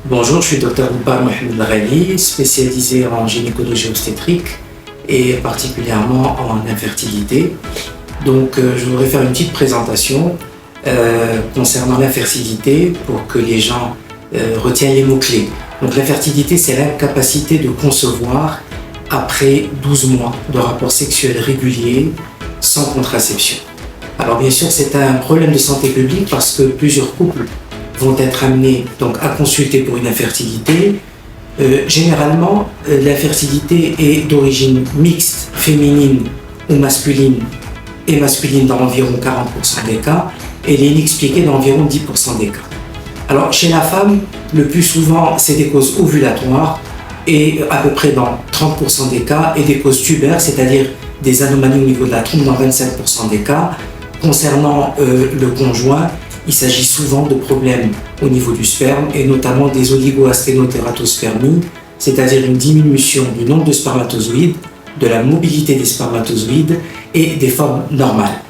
Bonjour, je suis Dr Moubar Mohamed Laghali, spécialisé en gynécologie obstétrique et particulièrement en infertilité. Je voudrais faire une petite présentation concernant l'infertilité pour que les gens retiennent les mots-clés. Donc, l'infertilité, c'est l'incapacité de concevoir après 12 mois de rapports sexuels réguliers sans contraception. Alors, bien sûr, c'est un problème de santé publique parce que plusieurs couples vont être amenés donc, à consulter pour une infertilité. Généralement, l'infertilité est d'origine mixte, féminine ou masculine, et masculine dans environ 40% des cas, et elle est inexpliquée dans environ 10% des cas. Alors, chez la femme, le plus souvent, c'est des causes ovulatoires, et à peu près dans 30% des cas, et des causes tubaires, c'est-à-dire des anomalies au niveau de la trompe dans 25% des cas. Concernant le conjoint, il s'agit souvent de problèmes au niveau du sperme et notamment des oligoasténotératospermies, c'est-à-dire une diminution du nombre de spermatozoïdes, de la mobilité des spermatozoïdes et des formes normales.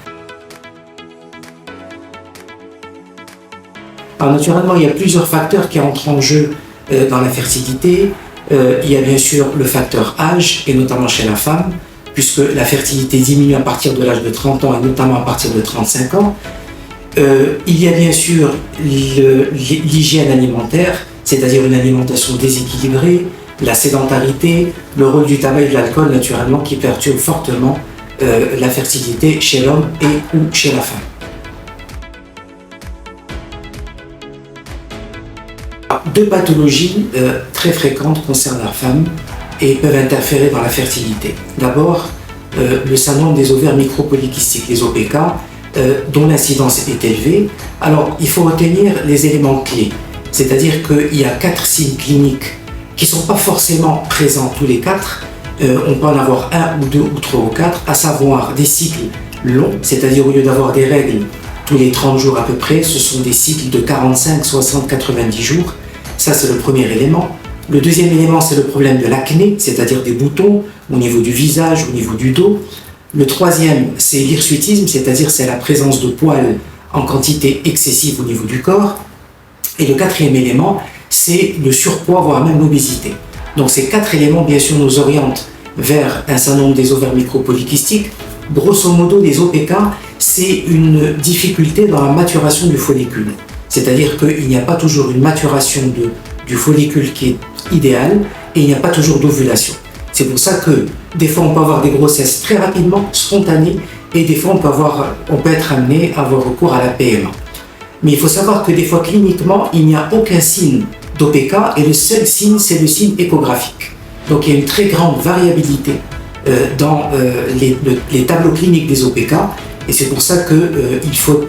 Alors naturellement, il y a plusieurs facteurs qui entrent en jeu dans la fertilité. Il y a bien sûr le facteur âge, et notamment chez la femme, puisque la fertilité diminue à partir de l'âge de 30 ans et notamment à partir de 35 ans. Il y a bien sûr l'hygiène alimentaire, c'est-à-dire une alimentation déséquilibrée, la sédentarité, le rôle du tabac et de l'alcool naturellement qui perturbent fortement la fertilité chez l'homme et ou chez la femme. Deux pathologies très fréquentes concernent la femme et peuvent interférer dans la fertilité. D'abord, le syndrome des ovaires micropolykystiques, les OPK, dont l'incidence est élevée. Alors, il faut retenir les éléments clés, c'est-à-dire qu'il y a 4 signes cliniques qui ne sont pas forcément présents tous les 4. On peut en avoir 1 ou 2 ou 3 ou 4, à savoir des cycles longs, c'est-à-dire au lieu d'avoir des règles tous les 30 jours à peu près, ce sont des cycles de 45, 60, 90 jours. Ça, c'est le premier élément. Le deuxième élément, c'est le problème de l'acné, c'est-à-dire des boutons au niveau du visage, au niveau du dos. Le troisième, c'est l'hirsutisme, c'est-à-dire c'est la présence de poils en quantité excessive au niveau du corps. Et le quatrième élément, c'est le surpoids, voire même l'obésité. Donc ces 4 éléments, bien sûr, nous orientent vers un syndrome des ovaires micropolykystiques. Grosso modo, les OPK, c'est une difficulté dans la maturation du follicule. C'est-à-dire qu'il n'y a pas toujours une maturation du follicule qui est idéale et il n'y a pas toujours d'ovulation. C'est pour ça que des fois on peut avoir des grossesses très rapidement, spontanées, et des fois on peut être amené à avoir recours à la PMA. Mais il faut savoir que des fois cliniquement il n'y a aucun signe d'OPK et le seul signe c'est le signe échographique. Donc il y a une très grande variabilité dans les tableaux cliniques des OPK et c'est pour ça qu'il faut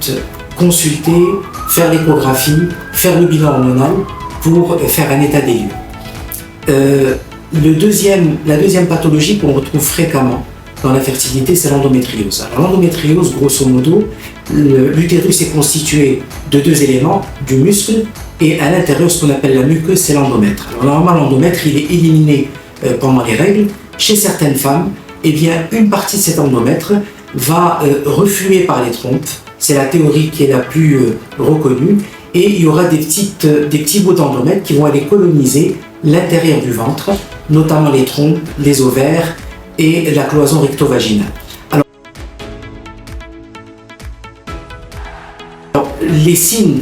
consulter, faire l'échographie, faire le bilan hormonal pour faire un état des lieux. La deuxième pathologie qu'on retrouve fréquemment dans la fertilité, c'est l'endométriose. Alors l'endométriose, grosso modo, l'utérus est constitué de 2 éléments, du muscle, et à l'intérieur, ce qu'on appelle la muqueuse, c'est l'endomètre. Alors normalement, l'endomètre, il est éliminé pendant les règles. Chez certaines femmes, eh bien, une partie de cet endomètre va refluer par les trompes. C'est la théorie qui est la plus reconnue. Et il y aura des petits bouts d'endomètre qui vont aller coloniser l'intérieur du ventre, notamment les trompes, les ovaires et la cloison recto-vaginale. Alors, les signes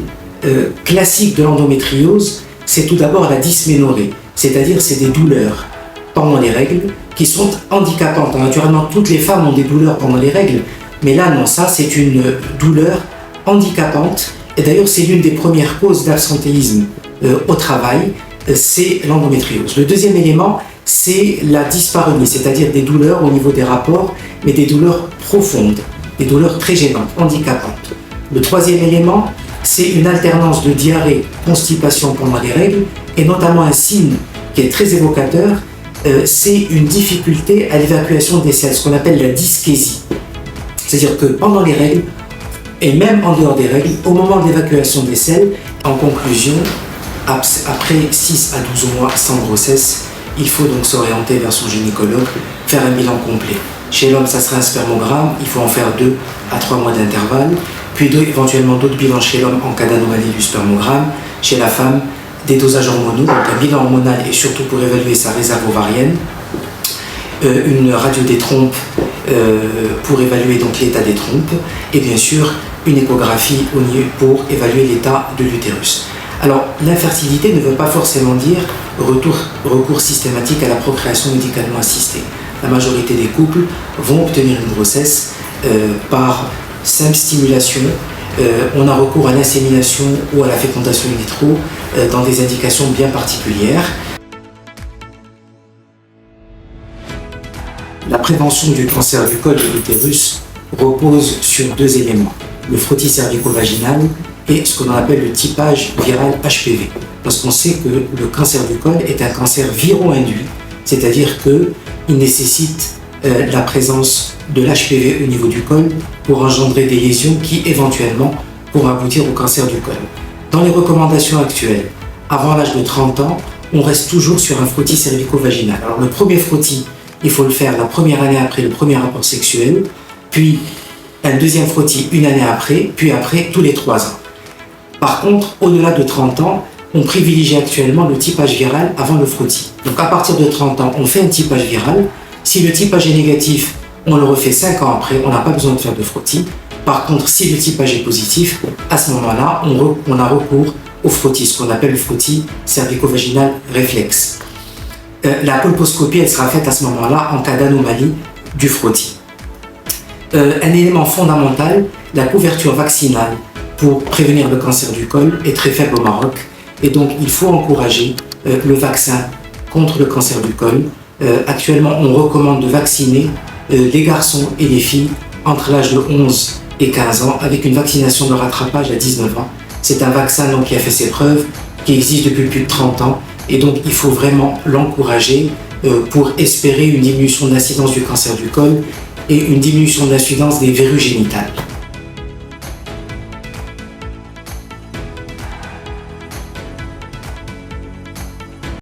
classiques de l'endométriose, c'est tout d'abord la dysménorrhée, c'est-à-dire c'est des douleurs pendant les règles qui sont handicapantes. Naturellement, toutes les femmes ont des douleurs pendant les règles, mais là, non, ça c'est une douleur handicapante. Et d'ailleurs, c'est l'une des premières causes d'absentéisme au travail, c'est l'endométriose. Le deuxième élément, c'est la dyspareunie, c'est-à-dire des douleurs au niveau des rapports, mais des douleurs profondes, des douleurs très gênantes, handicapantes. Le troisième élément, c'est une alternance de diarrhée, constipation pendant les règles, et notamment un signe qui est très évocateur, c'est une difficulté à l'évacuation des selles, ce qu'on appelle la dyschésie. C'est-à-dire que pendant les règles, et même en dehors des règles, au moment de l'évacuation des selles, en conclusion, après 6 à 12 mois sans grossesse, il faut donc s'orienter vers son gynécologue, faire un bilan complet. Chez l'homme, ça sera un spermogramme, il faut en faire 2 à 3 mois d'intervalle, puis éventuellement d'autres bilans chez l'homme en cas d'anomalie du spermogramme. Chez la femme, des dosages hormonaux, donc un bilan hormonal et surtout pour évaluer sa réserve ovarienne, une radio des trompes pour évaluer donc l'état des trompes et bien sûr une échographie pour évaluer l'état de l'utérus. Alors l'infertilité ne veut pas forcément dire recours systématique à la procréation médicalement assistée. La majorité des couples vont obtenir une grossesse par simple stimulation. On a recours à l'insémination ou à la fécondation in vitro dans des indications bien particulières. La prévention du cancer du col de l'utérus repose sur deux éléments, le frottis cervico-vaginal et ce que l'on appelle le typage viral HPV. Parce qu'on sait que le cancer du col est un cancer viro-induit, c'est-à-dire qu'il nécessite la présence de l'HPV au niveau du col pour engendrer des lésions qui éventuellement pourront aboutir au cancer du col. Dans les recommandations actuelles, avant l'âge de 30 ans, on reste toujours sur un frottis cervico-vaginal. Alors le premier frottis, il faut le faire la première année après le premier rapport sexuel, puis un deuxième frottis une année après, puis après tous les 3 ans. Par contre, au-delà de 30 ans, on privilégie actuellement le typage viral avant le frottis. Donc à partir de 30 ans, on fait un typage viral. Si le typage est négatif, on le refait 5 ans après, on n'a pas besoin de faire de frottis. Par contre, si le typage est positif, à ce moment-là, on a recours au frottis, ce qu'on appelle le frottis cervico-vaginal réflexe. La colposcopie, elle sera faite à ce moment-là en cas d'anomalie du frottis. Un élément fondamental, la couverture vaccinale pour prévenir le cancer du col est très faible au Maroc et donc il faut encourager le vaccin contre le cancer du col. Actuellement, on recommande de vacciner les garçons et les filles entre l'âge de 11 et 15 ans avec une vaccination de rattrapage à 19 ans. C'est un vaccin donc, qui a fait ses preuves, qui existe depuis plus de 30 ans et donc il faut vraiment l'encourager pour espérer une diminution de l'incidence du cancer du col et une diminution de l'incidence des verrues génitales.